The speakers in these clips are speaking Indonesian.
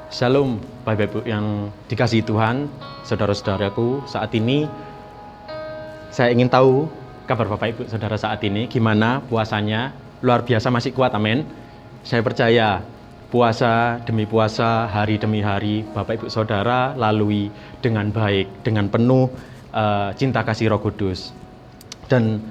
Shalom Bapak Ibu yang dikasihi Tuhan, saudara-saudaraku. Saat ini saya ingin tahu kabar Bapak Ibu Saudara saat ini, gimana puasanya? Luar biasa, masih kuat, amin. Saya percaya puasa demi puasa, hari demi hari Bapak Ibu Saudara lalui dengan baik, dengan penuh cinta kasih Roh Kudus. Dan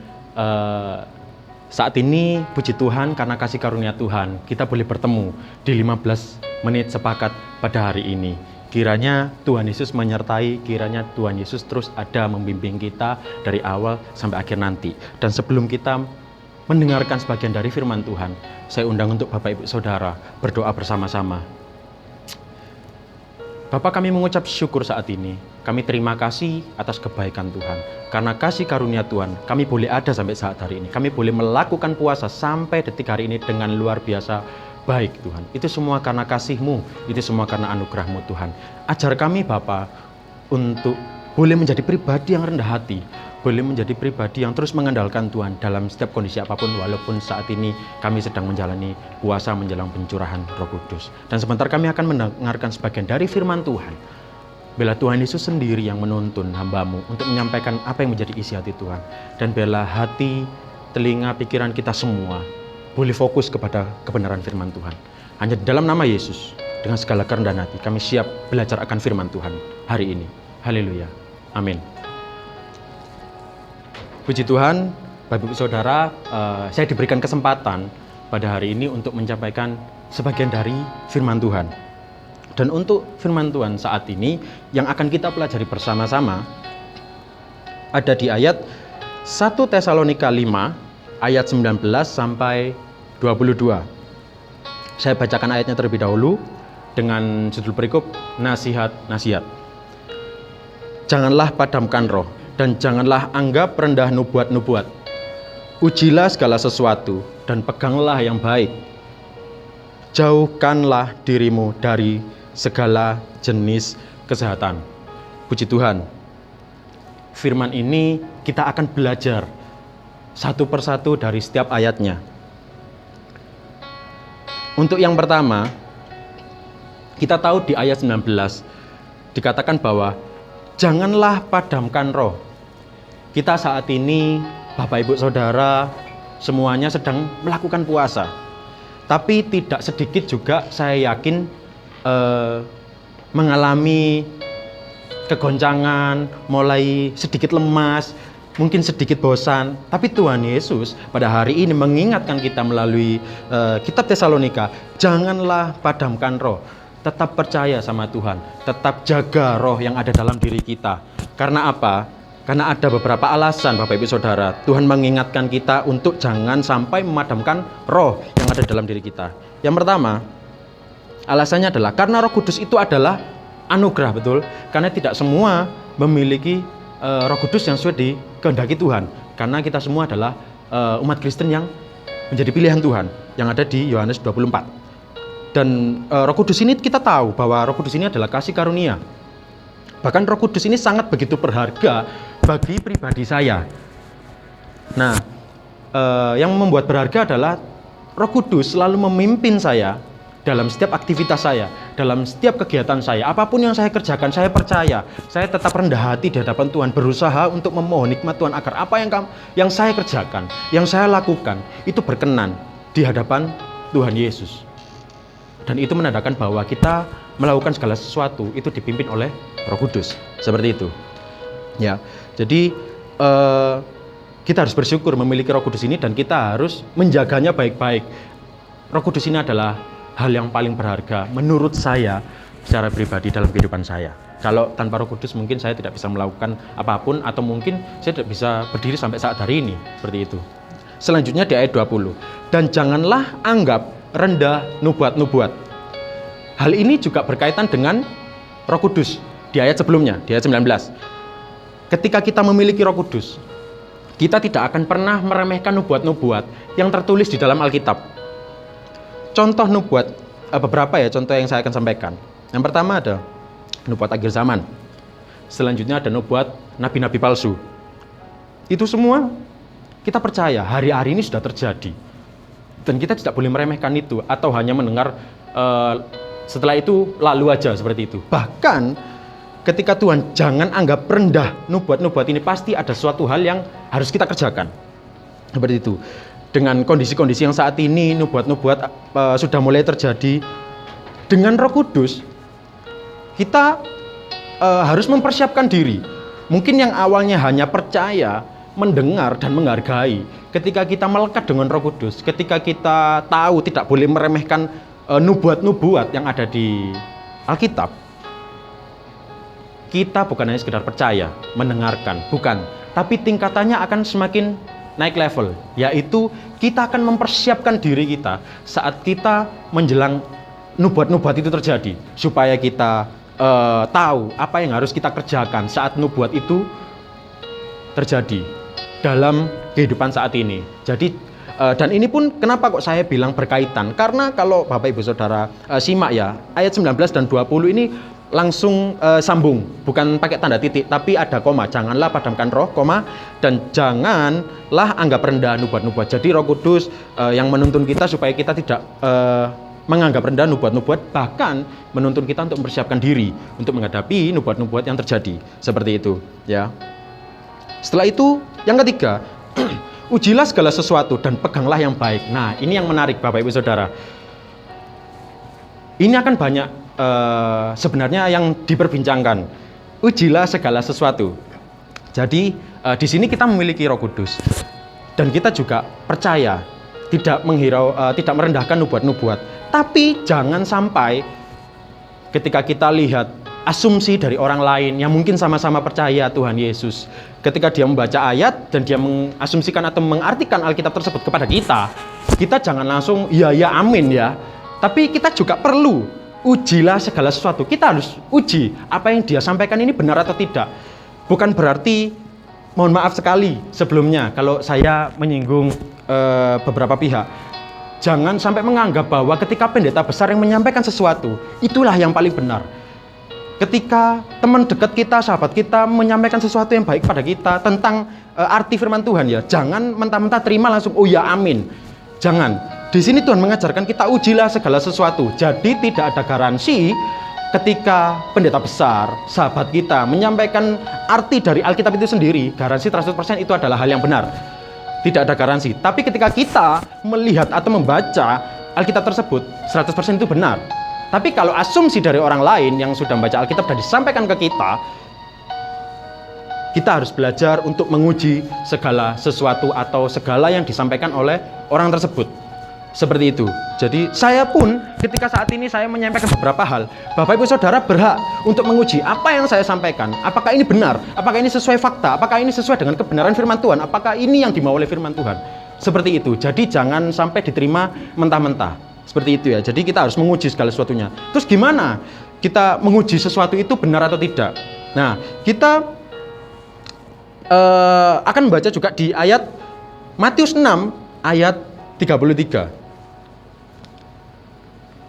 saat ini puji Tuhan, karena kasih karunia Tuhan kita boleh bertemu di 15 menit sepakat pada hari ini. Kiranya Tuhan Yesus menyertai, kiranya Tuhan Yesus terus ada membimbing kita dari awal sampai akhir nanti. Dan sebelum kita mendengarkan sebagian dari firman Tuhan, saya undang untuk Bapak Ibu Saudara berdoa bersama-sama. Bapa, kami mengucap syukur saat ini. Kami terima kasih atas kebaikan Tuhan. Karena kasih karunia Tuhan, kami boleh ada sampai saat hari ini. Kami boleh melakukan puasa sampai detik hari ini dengan luar biasa baik, Tuhan. Itu semua karena kasih-Mu, itu semua karena anugerah-Mu, Tuhan. Ajar kami, Bapa, untuk boleh menjadi pribadi yang rendah hati, boleh menjadi pribadi yang terus mengandalkan Tuhan dalam setiap kondisi apapun, walaupun saat ini kami sedang menjalani puasa menjelang pencurahan Roh Kudus. Dan sebentar kami akan mendengarkan sebagian dari firman Tuhan. Bila Tuhan Yesus sendiri yang menuntun hamba-Mu untuk menyampaikan apa yang menjadi isi hati Tuhan. Dan bila hati, telinga, pikiran kita semua boleh fokus kepada kebenaran firman Tuhan. Hanya di dalam nama Yesus, dengan segala kerendahan hati, kami siap belajar akan firman Tuhan hari ini. Haleluya. Amin. Puji Tuhan, Bapak Ibu Saudara, saya diberikan kesempatan pada hari ini untuk menyampaikan sebagian dari firman Tuhan. Dan untuk firman Tuhan saat ini yang akan kita pelajari bersama-sama ada di ayat 1 Tesalonika 5 ayat 19 sampai 22. Saya bacakan ayatnya terlebih dahulu dengan judul perikop nasihat-nasihat. Janganlah padamkan roh dan janganlah anggap rendah nubuat-nubuat. Ujilah segala sesuatu dan peganglah yang baik. Jauhkanlah dirimu dari segala jenis kejahatan. Puji Tuhan. Firman ini kita akan belajar satu persatu dari setiap ayatnya. Untuk yang pertama, kita tahu di ayat 19 dikatakan bahwa janganlah padamkan roh. Kita saat ini, Bapak Ibu Saudara, semuanya sedang melakukan puasa. Tapi tidak sedikit juga saya yakin mengalami kegoncangan, mulai sedikit lemas, mungkin sedikit bosan. Tapi Tuhan Yesus pada hari ini mengingatkan kita melalui kitab Tesalonika, janganlah padamkan roh. Tetap percaya sama Tuhan, tetap jaga roh yang ada dalam diri kita. Karena apa? Karena ada beberapa alasan, Bapak Ibu Saudara. Tuhan mengingatkan kita untuk jangan sampai memadamkan roh yang ada dalam diri kita. Yang pertama, alasannya adalah karena Roh Kudus itu adalah anugerah, betul? Karena tidak semua memiliki Roh Kudus yang sesuai dikehendaki Tuhan. Karena kita semua adalah umat Kristen yang menjadi pilihan Tuhan, yang ada di Yohanes 24. Dan Roh Kudus ini kita tahu bahwa Roh Kudus ini adalah kasih karunia. Bahkan Roh Kudus ini sangat begitu berharga bagi pribadi saya. Nah, yang membuat berharga adalah Roh Kudus selalu memimpin saya dalam setiap aktivitas saya, dalam setiap kegiatan saya, apapun yang saya kerjakan, saya percaya, saya tetap rendah hati di hadapan Tuhan, berusaha untuk memohon hikmat Tuhan agar apa yang saya kerjakan, yang saya lakukan, itu berkenan di hadapan Tuhan Yesus. Dan itu menandakan bahwa kita melakukan segala sesuatu itu dipimpin oleh Roh Kudus, seperti itu. Ya, jadi kita harus bersyukur memiliki Roh Kudus ini dan kita harus menjaganya baik-baik. Roh Kudus ini adalah hal yang paling berharga menurut saya secara pribadi dalam kehidupan saya. Kalau tanpa Roh Kudus mungkin saya tidak bisa melakukan apapun atau mungkin saya tidak bisa berdiri sampai saat hari ini, seperti itu. Selanjutnya di ayat 20. Dan janganlah anggap rendah nubuat-nubuat. Hal ini juga berkaitan dengan Roh Kudus di ayat sebelumnya, di ayat 19. Ketika kita memiliki Roh Kudus, kita tidak akan pernah meremehkan nubuat-nubuat yang tertulis di dalam Alkitab. Contoh nubuat, beberapa ya contoh yang saya akan sampaikan. Yang pertama ada nubuat akhir zaman. Selanjutnya ada nubuat nabi-nabi palsu. Itu semua kita percaya hari-hari ini sudah terjadi. Dan kita tidak boleh meremehkan itu atau hanya mendengar Setelah itu lalu aja seperti itu. Bahkan ketika Tuhan, jangan anggap rendah nubuat-nubuat ini, pasti ada suatu hal yang harus kita kerjakan. Seperti itu. Dengan kondisi-kondisi yang saat ini, nubuat-nubuat sudah mulai terjadi. Dengan Roh Kudus, kita harus mempersiapkan diri. Mungkin yang awalnya hanya percaya, mendengar, dan menghargai, ketika kita melekat dengan Roh Kudus, ketika kita tahu tidak boleh meremehkan nubuat-nubuat yang ada di Alkitab, kita bukan hanya sekedar percaya, mendengarkan, bukan, tapi tingkatannya akan semakin naik level, yaitu kita akan mempersiapkan diri kita saat kita menjelang nubuat-nubuat itu terjadi, supaya kita tahu apa yang harus kita kerjakan saat nubuat itu terjadi dalam kehidupan saat ini. Jadi dan ini pun kenapa kok saya bilang berkaitan, karena kalau Bapak Ibu Saudara simak ya, ayat 19 dan 20 ini langsung sambung, bukan pakai tanda titik, tapi ada koma. Janganlah padamkan roh, koma, dan janganlah anggap rendah nubuat-nubuat. Jadi Roh Kudus yang menuntun kita supaya kita tidak menganggap rendah nubuat-nubuat, bahkan menuntun kita untuk mempersiapkan diri untuk menghadapi nubuat-nubuat yang terjadi. Seperti itu, ya. Setelah itu, yang ketiga, ujilah segala sesuatu dan peganglah yang baik. Nah, ini yang menarik Bapak Ibu Saudara. Ini akan banyak sebenarnya yang diperbincangkan. Ujilah segala sesuatu. Jadi di sini kita memiliki Roh Kudus dan kita juga percaya, tidak tidak merendahkan nubuat-nubuat. Tapi jangan sampai ketika kita lihat asumsi dari orang lain yang mungkin sama-sama percaya Tuhan Yesus, ketika dia membaca ayat dan dia mengasumsikan atau mengartikan Alkitab tersebut kepada kita jangan langsung ya amin ya. Tapi kita juga perlu ujilah segala sesuatu. Kita harus uji apa yang dia sampaikan ini benar atau tidak. Bukan berarti, mohon maaf sekali sebelumnya kalau saya menyinggung beberapa pihak, jangan sampai menganggap bahwa ketika pendeta besar yang menyampaikan sesuatu, itulah yang paling benar. Ketika teman dekat kita, sahabat kita menyampaikan sesuatu yang baik pada kita tentang arti firman Tuhan, ya jangan mentah-mentah terima langsung oh ya amin. Jangan. Di sini Tuhan mengajarkan kita ujilah segala sesuatu. Jadi tidak ada garansi ketika pendeta besar, sahabat kita menyampaikan arti dari Alkitab itu sendiri, garansi 100% itu adalah hal yang benar. Tidak ada garansi. Tapi ketika kita melihat atau membaca Alkitab tersebut, 100% itu benar. Tapi kalau asumsi dari orang lain yang sudah membaca Alkitab dan disampaikan ke kita harus belajar untuk menguji segala sesuatu atau segala yang disampaikan oleh orang tersebut. Seperti itu. Jadi saya pun ketika saat ini saya menyampaikan beberapa hal, Bapak Ibu Saudara berhak untuk menguji apa yang saya sampaikan. Apakah ini benar? Apakah ini sesuai fakta? Apakah ini sesuai dengan kebenaran firman Tuhan? Apakah ini yang dimau oleh firman Tuhan? Seperti itu. Jadi jangan sampai diterima mentah-mentah. Seperti itu ya. Jadi kita harus menguji segala sesuatunya. Terus gimana kita menguji sesuatu itu benar atau tidak? Nah, kita akan membaca juga di ayat Matius 6 ayat 33.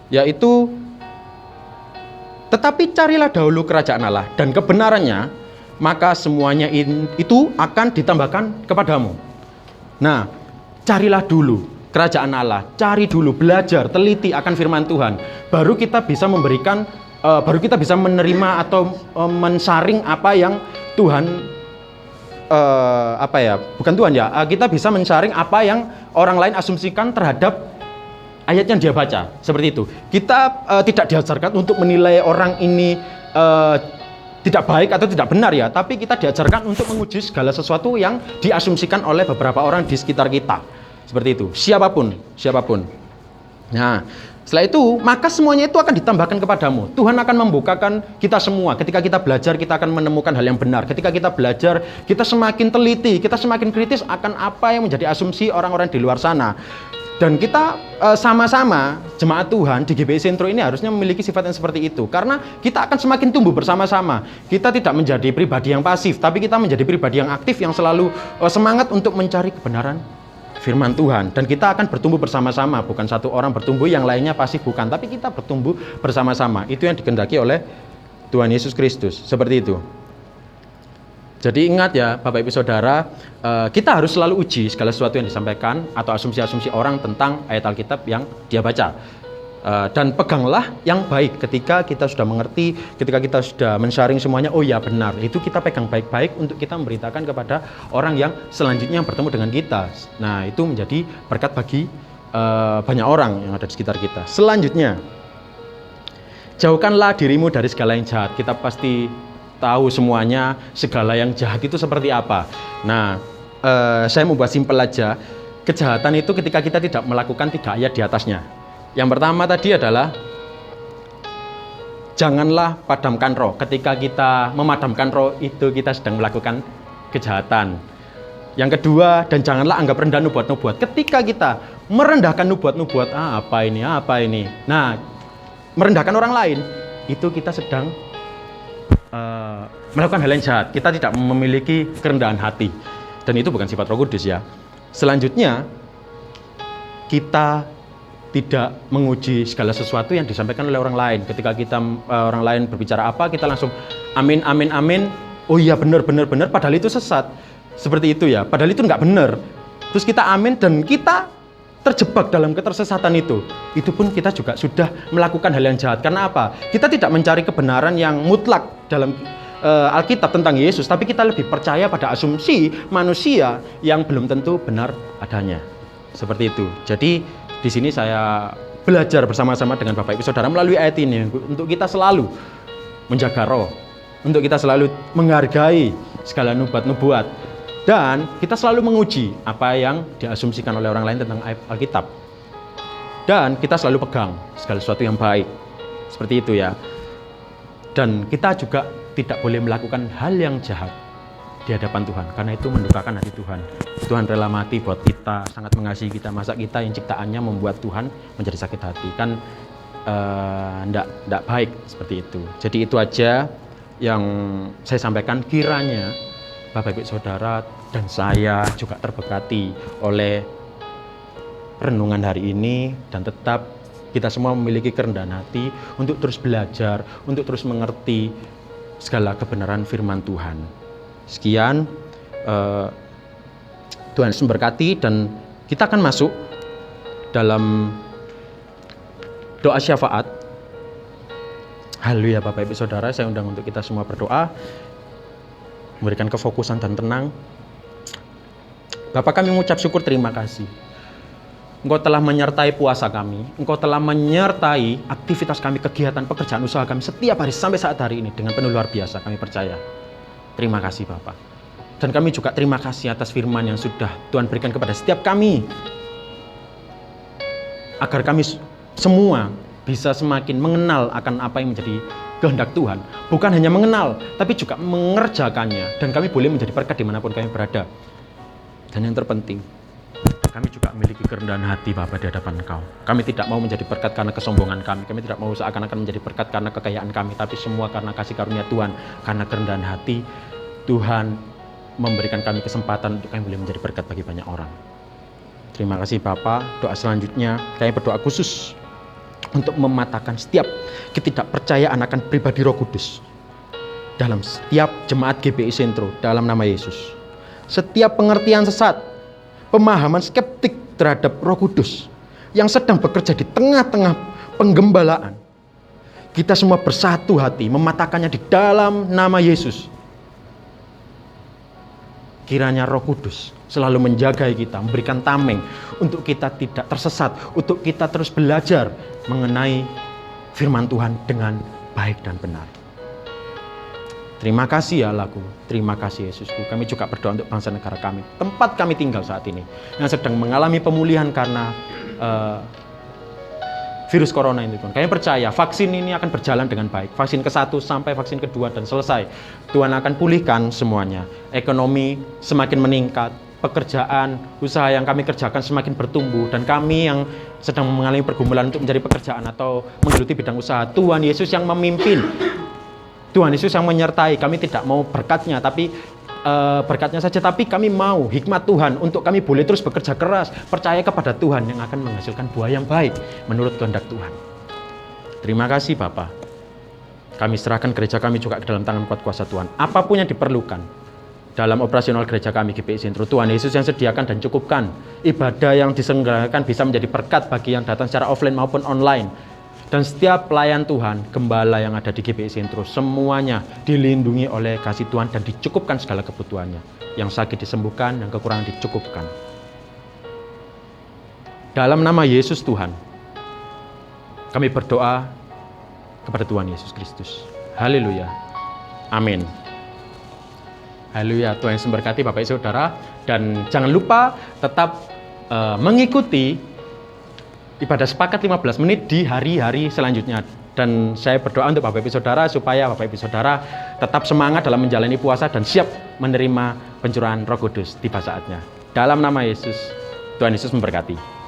Yaitu, tetapi carilah dahulu kerajaan Allah dan kebenarannya, maka semuanya itu akan ditambahkan kepadamu. Nah, carilah dulu kerajaan Allah, cari dulu, belajar, teliti akan firman Tuhan, baru kita bisa memberikan, baru kita bisa menerima atau mensaring apa yang Tuhan, bukan Tuhan ya, kita bisa mensaring apa yang orang lain asumsikan terhadap ayat yang dia baca. Seperti itu. Kita tidak diajarkan untuk menilai orang ini tidak baik atau tidak benar ya, tapi kita diajarkan untuk menguji segala sesuatu yang diasumsikan oleh beberapa orang di sekitar kita. Seperti itu. Siapapun. Nah, setelah itu, maka semuanya itu akan ditambahkan kepadamu. Tuhan akan membukakan kita semua. Ketika kita belajar, kita akan menemukan hal yang benar. Ketika kita belajar, kita semakin teliti, kita semakin kritis akan apa yang menjadi asumsi orang-orang di luar sana. Dan kita sama-sama jemaat Tuhan di GBI Sentro ini harusnya memiliki sifat yang seperti itu. Karena kita akan semakin tumbuh bersama-sama. Kita tidak menjadi pribadi yang pasif, tapi kita menjadi pribadi yang aktif, yang selalu semangat untuk mencari kebenaran firman Tuhan. Dan kita akan bertumbuh bersama-sama. Bukan satu orang bertumbuh, yang lainnya pasif, bukan. Tapi kita bertumbuh bersama-sama. Itu yang dikehendaki oleh Tuhan Yesus Kristus. Seperti itu. Jadi ingat ya Bapak Ibu Saudara, kita harus selalu uji segala sesuatu yang disampaikan atau asumsi-asumsi orang tentang ayat Alkitab yang dia baca. Dan peganglah yang baik. Ketika kita sudah mengerti, ketika kita sudah men-sharing semuanya, oh ya benar, itu kita pegang baik-baik untuk kita memberitakan kepada orang yang selanjutnya bertemu dengan kita. Nah, itu menjadi berkat bagi banyak orang yang ada di sekitar kita. Selanjutnya, jauhkanlah dirimu dari segala yang jahat. Kita pasti tahu semuanya segala yang jahat itu seperti apa. Nah, saya mau buat simpel aja. Kejahatan itu ketika kita tidak melakukan 3 ayat di atasnya. Yang pertama tadi adalah janganlah padamkan roh. Ketika kita memadamkan roh itu kita sedang melakukan kejahatan. Yang kedua, dan janganlah anggap rendah nubuat-nubuat. Ketika kita merendahkan nubuat-nubuat, apa ini. Nah, merendahkan orang lain, itu kita sedang melakukan hal yang jahat. Kita tidak memiliki kerendahan hati. Dan itu bukan sifat Roh Kudus ya. Selanjutnya, kita tidak menguji segala sesuatu yang disampaikan oleh orang lain. Ketika kita orang lain berbicara apa, kita langsung amin, amin, amin. Oh iya benar, padahal itu sesat. Seperti itu ya, padahal itu nggak benar. Terus kita amin dan kita terjebak dalam ketersesatan itu. Itu pun kita juga sudah melakukan hal yang jahat. Karena apa? Kita tidak mencari kebenaran yang mutlak dalam Alkitab tentang Yesus, tapi kita lebih percaya pada asumsi manusia yang belum tentu benar adanya. Seperti itu. Jadi di sini saya belajar bersama-sama dengan Bapak Ibu Saudara melalui ayat ini untuk kita selalu menjaga roh, untuk kita selalu menghargai segala nubuat-nubuat, dan kita selalu menguji apa yang diasumsikan oleh orang lain tentang Alkitab. Dan kita selalu pegang segala sesuatu yang baik. Seperti itu ya. Dan kita juga tidak boleh melakukan hal yang jahat di hadapan Tuhan, karena itu mendukakan hati Tuhan. Tuhan rela mati buat kita, sangat mengasihi kita. Masa kita yang ciptaannya membuat Tuhan menjadi sakit hati? Kan enggak baik seperti itu. Jadi itu aja yang saya sampaikan. Kiranya Bapak Ibu Saudara dan saya juga terberkati oleh renungan hari ini, dan tetap kita semua memiliki kerendahan hati untuk terus belajar, untuk terus mengerti segala kebenaran firman Tuhan. Sekian, Tuhan Yesus memberkati, dan kita akan masuk dalam doa syafaat. Haleluya Bapak Ibu Saudara, saya undang untuk kita semua berdoa, memberikan kefokusan dan tenang. Bapa, kami mengucap syukur, terima kasih. Engkau telah menyertai puasa kami, Engkau telah menyertai aktivitas kami, kegiatan pekerjaan usaha kami setiap hari sampai saat hari ini dengan penuh luar biasa, kami percaya. Terima kasih Bapak. Dan kami juga terima kasih atas firman yang sudah Tuhan berikan kepada setiap kami, agar kami semua bisa semakin mengenal akan apa yang menjadi kehendak Tuhan. Bukan hanya mengenal, tapi juga mengerjakannya. Dan kami boleh menjadi berkat dimanapun kami berada. Dan yang terpenting, kami juga memiliki kerendahan hati Bapak di hadapan Engkau. Kami tidak mau menjadi berkat karena kesombongan kami. Kami tidak mau seakan-akan menjadi berkat karena kekayaan kami. Tapi semua karena kasih karunia Tuhan. Karena kerendahan hati, Tuhan memberikan kami kesempatan untuk kami boleh menjadi berkat bagi banyak orang. Terima kasih Bapak. Doa selanjutnya, kami berdoa khusus untuk mematahkan setiap ketidakpercayaan akan pribadi Roh Kudus dalam setiap jemaat GBI Sentro dalam nama Yesus. Setiap pengertian sesat, pemahaman skeptik terhadap Roh Kudus yang sedang bekerja di tengah-tengah penggembalaan, kita semua bersatu hati mematahkannya di dalam nama Yesus. Kiranya Roh Kudus selalu menjaga kita, memberikan tameng untuk kita tidak tersesat, untuk kita terus belajar mengenai firman Tuhan dengan baik dan benar. Terima kasih ya Allahku, terima kasih Yesusku. Kami juga berdoa untuk bangsa negara kami, tempat kami tinggal saat ini, yang sedang mengalami pemulihan karena virus corona ini Tuhan. Kami percaya vaksin ini akan berjalan dengan baik. Vaksin ke-1 sampai vaksin ke-2 dan selesai. Tuhan akan pulihkan semuanya. Ekonomi semakin meningkat, pekerjaan, usaha yang kami kerjakan semakin bertumbuh, dan kami yang sedang mengalami pergumulan untuk mencari pekerjaan atau menggeluti bidang usaha, Tuhan Yesus yang memimpin. Tuhan Yesus yang menyertai. Kami tidak mau berkatnya, tapi berkatnya saja, tapi kami mau hikmat Tuhan untuk kami boleh terus bekerja keras, percaya kepada Tuhan yang akan menghasilkan buah yang baik menurut kehendak Tuhan. Terima kasih Bapa. Kami serahkan gereja kami juga ke dalam tangan kuat kuasa Tuhan. Apapun yang diperlukan dalam operasional gereja kami GBI Sentro, Tuhan Yesus yang sediakan dan cukupkan. Ibadah yang diselenggarakan bisa menjadi berkat bagi yang datang secara offline maupun online. Dan setiap pelayan Tuhan, gembala yang ada di GBI Sentro, semuanya dilindungi oleh kasih Tuhan dan dicukupkan segala kebutuhannya. Yang sakit disembuhkan, yang kekurangan dicukupkan. Dalam nama Yesus Tuhan, kami berdoa kepada Tuhan Yesus Kristus. Haleluya. Amin. Haleluya. Tuhan Yesus memberkati Bapak Ibu Saudara. Dan jangan lupa tetap mengikuti ibadah sepakat 15 menit di hari-hari selanjutnya. Dan saya berdoa untuk Bapak Ibu Saudara supaya Bapak Ibu Saudara tetap semangat dalam menjalani puasa dan siap menerima pencurahan Roh Kudus tiba saatnya. Dalam nama Yesus, Tuhan Yesus memberkati.